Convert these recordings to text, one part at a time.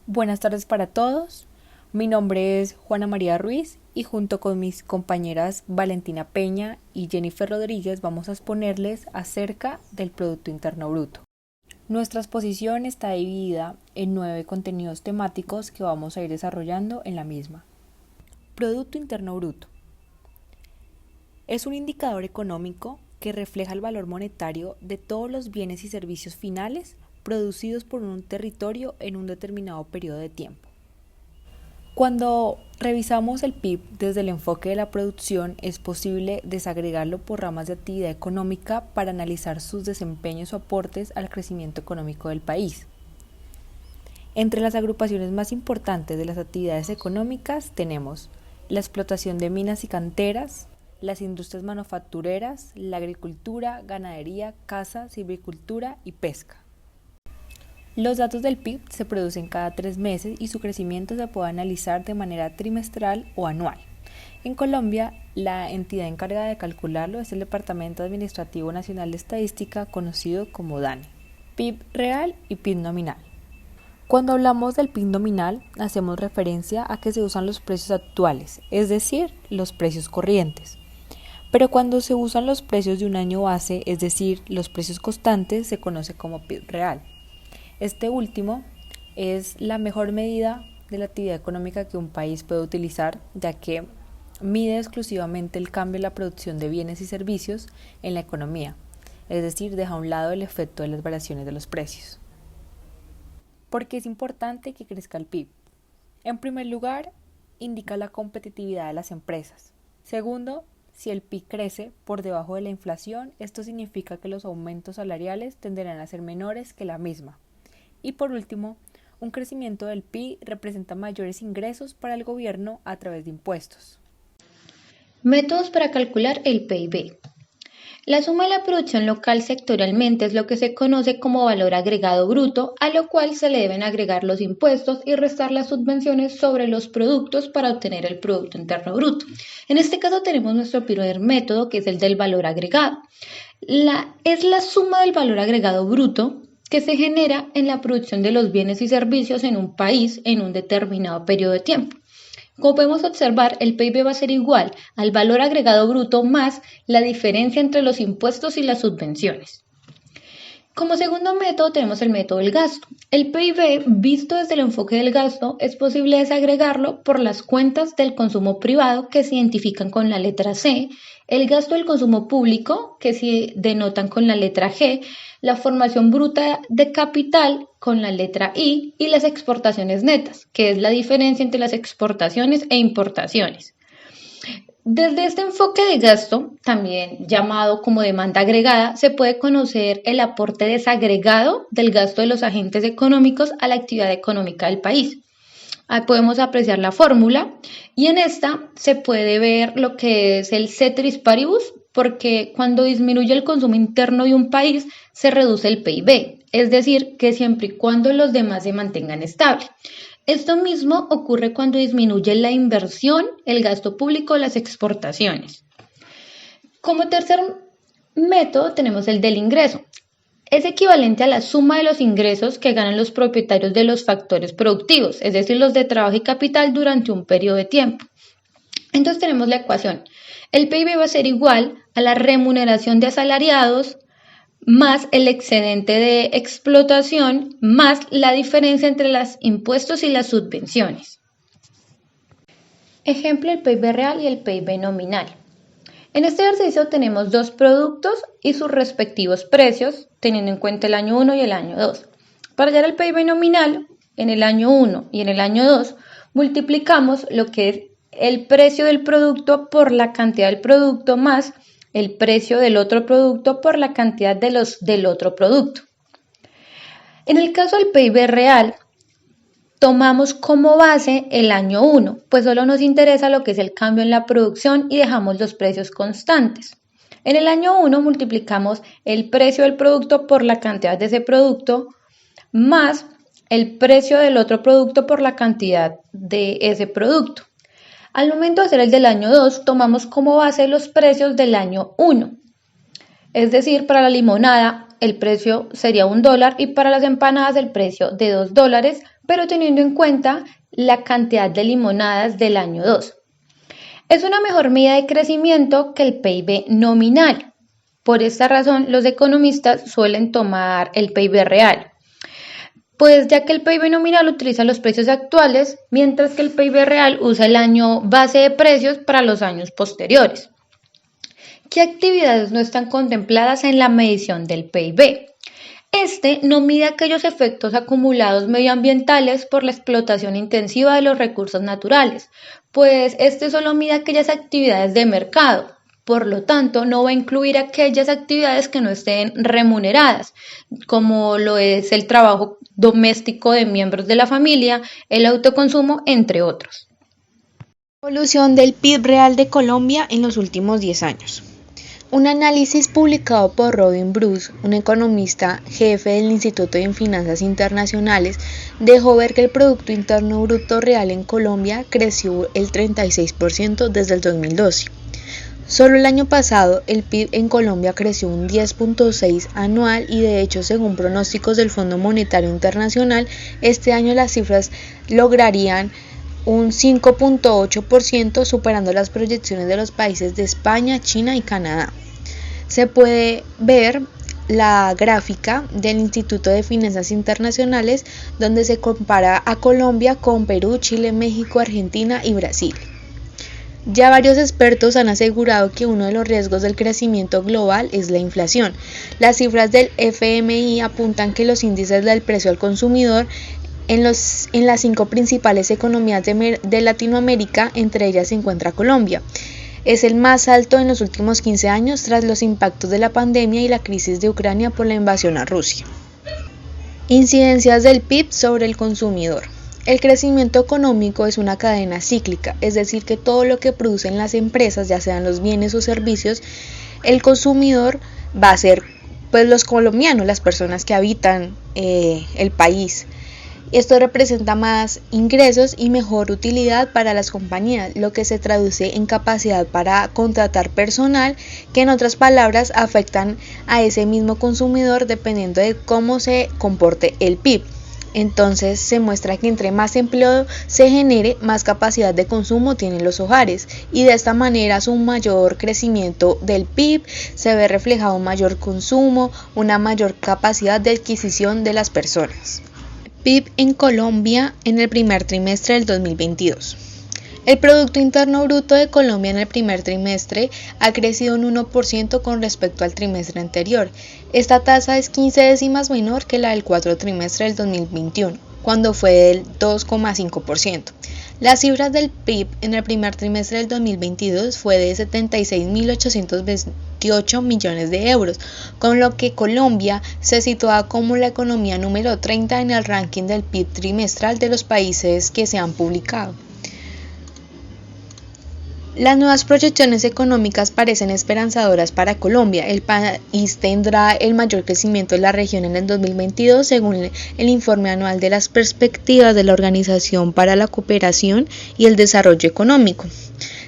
Buenas tardes para todos. Mi nombre es Juana María Ruiz y junto con mis compañeras Valentina Peña y Jennifer Rodríguez vamos a exponerles acerca del Producto Interno Bruto. Nuestra exposición está dividida en 9 contenidos temáticos que vamos a ir desarrollando en la misma. Producto Interno Bruto. Es un indicador económico que refleja el valor monetario de todos los bienes y servicios finales producidos por un territorio en un determinado periodo de tiempo. Cuando revisamos el PIB desde el enfoque de la producción, es posible desagregarlo por ramas de actividad económica para analizar sus desempeños o aportes al crecimiento económico del país. Entre las agrupaciones más importantes de las actividades económicas tenemos la explotación de minas y canteras, las industrias manufactureras, la agricultura, ganadería, caza, silvicultura y pesca. Los datos del PIB se producen cada 3 meses y su crecimiento se puede analizar de manera trimestral o anual. En Colombia, la entidad encargada de calcularlo es el Departamento Administrativo Nacional de Estadística, conocido como DANE. PIB real y PIB nominal. Cuando hablamos del PIB nominal, hacemos referencia a que se usan los precios actuales, es decir, los precios corrientes. Pero cuando se usan los precios de un año base, es decir, los precios constantes, se conoce como PIB real. Este último es la mejor medida de la actividad económica que un país puede utilizar, ya que mide exclusivamente el cambio en la producción de bienes y servicios en la economía, es decir, deja a un lado el efecto de las variaciones de los precios. ¿Por qué es importante que crezca el PIB? En primer lugar, indica la competitividad de las empresas. Segundo, si el PIB crece por debajo de la inflación, esto significa que los aumentos salariales tenderán a ser menores que la misma. Y por último, un crecimiento del PIB representa mayores ingresos para el gobierno a través de impuestos. Métodos para calcular el PIB. La suma de la producción local sectorialmente es lo que se conoce como valor agregado bruto, a lo cual se le deben agregar los impuestos y restar las subvenciones sobre los productos para obtener el Producto Interno Bruto. En este caso tenemos nuestro primer método, que es el del valor agregado. Es la suma del valor agregado bruto que se genera en la producción de los bienes y servicios en un país en un determinado periodo de tiempo. Como podemos observar, el PIB va a ser igual al valor agregado bruto más la diferencia entre los impuestos y las subvenciones. Como segundo método tenemos el método del gasto. El PIB, visto desde el enfoque del gasto, es posible desagregarlo por las cuentas del consumo privado que se identifican con la letra C, el gasto del consumo público que se denotan con la letra G, la formación bruta de capital con la letra I y las exportaciones netas, que es la diferencia entre las exportaciones e importaciones. Desde este enfoque de gasto, también llamado como demanda agregada, se puede conocer el aporte desagregado del gasto de los agentes económicos a la actividad económica del país. Ahí podemos apreciar la fórmula y en esta se puede ver lo que es el ceteris paribus, porque cuando disminuye el consumo interno de un país se reduce el PIB, es decir, que siempre y cuando los demás se mantengan estables. Esto mismo ocurre cuando disminuye la inversión, el gasto público, las exportaciones. Como tercer método tenemos el del ingreso. Es equivalente a la suma de los ingresos que ganan los propietarios de los factores productivos, es decir, los de trabajo y capital durante un periodo de tiempo. Entonces tenemos la ecuación. El PIB va a ser igual a la remuneración de asalariados más el excedente de explotación, más la diferencia entre los impuestos y las subvenciones. Ejemplo, el PIB real y el PIB nominal. En este ejercicio tenemos dos productos y sus respectivos precios, teniendo en cuenta el año 1 y el año 2. Para hallar el PIB nominal, en el año 1 y en el año 2, multiplicamos lo que es el precio del producto por la cantidad del producto más el precio del otro producto por la cantidad del otro producto. En el caso del PIB real, tomamos como base el año 1, pues solo nos interesa lo que es el cambio en la producción y dejamos los precios constantes. En el año 1 multiplicamos el precio del producto por la cantidad de ese producto más el precio del otro producto por la cantidad de ese producto. Al momento de hacer el del año 2, tomamos como base los precios del año 1. Es decir, para la limonada el precio sería $1 y para las empanadas el precio de $2 pero teniendo en cuenta la cantidad de limonadas del año 2. Es una mejor medida de crecimiento que el PIB nominal. Por esta razón, los economistas suelen tomar el PIB real, pues ya que el PIB nominal utiliza los precios actuales, mientras que el PIB real usa el año base de precios para los años posteriores. ¿Qué actividades no están contempladas en la medición del PIB? Este no mide aquellos efectos acumulados medioambientales por la explotación intensiva de los recursos naturales, pues este solo mide aquellas actividades de mercado. Por lo tanto, no va a incluir aquellas actividades que no estén remuneradas, como lo es el trabajo doméstico de miembros de la familia, el autoconsumo, entre otros. Evolución del PIB real de Colombia en los últimos 10 años. Un análisis publicado por Robin Bruce, un economista jefe del Instituto de Finanzas Internacionales, dejó ver que el Producto Interno Bruto real en Colombia creció el 36% desde el 2012. Solo el año pasado, el PIB en Colombia creció un 10.6% anual y de hecho, según pronósticos del Fondo Monetario Internacional, este año las cifras lograrían un 5.8%, superando las proyecciones de los países de España, China y Canadá. Se puede ver la gráfica del Instituto de Finanzas Internacionales, donde se compara a Colombia con Perú, Chile, México, Argentina y Brasil. Ya varios expertos han asegurado que uno de los riesgos del crecimiento global es la inflación. Las cifras del FMI apuntan que los índices del precio al consumidor en las 5 principales economías de Latinoamérica, entre ellas se encuentra Colombia. Es el más alto en los últimos 15 años tras los impactos de la pandemia y la crisis de Ucrania por la invasión a Rusia. Incidencias del PIB sobre el consumidor. El crecimiento económico es una cadena cíclica, es decir, que todo lo que producen las empresas, ya sean los bienes o servicios, el consumidor va a ser pues los colombianos, las personas que habitan el país. Esto representa más ingresos y mejor utilidad para las compañías, lo que se traduce en capacidad para contratar personal, que en otras palabras afectan a ese mismo consumidor dependiendo de cómo se comporte el PIB. Entonces se muestra que entre más empleo se genere, más capacidad de consumo tienen los hogares y de esta manera su mayor crecimiento del PIB se ve reflejado un mayor consumo, una mayor capacidad de adquisición de las personas. PIB en Colombia en el primer trimestre del 2022. El Producto Interno Bruto de Colombia en el primer trimestre ha crecido un 1% con respecto al trimestre anterior. Esta tasa es 15 décimas menor que la del cuarto trimestre del 2021, cuando fue del 2,5%. Las cifras del PIB en el primer trimestre del 2022 fue de 76.828 millones de euros, con lo que Colombia se sitúa como la economía número 30 en el ranking del PIB trimestral de los países que se han publicado. Las nuevas proyecciones económicas parecen esperanzadoras para Colombia. El país tendrá el mayor crecimiento de la región en el 2022, según el informe anual de las perspectivas de la Organización para la Cooperación y el Desarrollo Económico.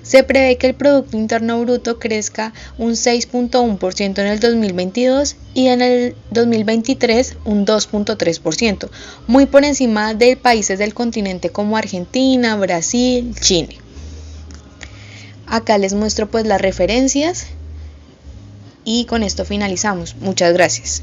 Se prevé que el Producto Interno Bruto crezca un 6.1% en el 2022 y en el 2023 un 2.3%, muy por encima de países del continente como Argentina, Brasil, Chile. Acá les muestro pues las referencias y con esto finalizamos. Muchas gracias.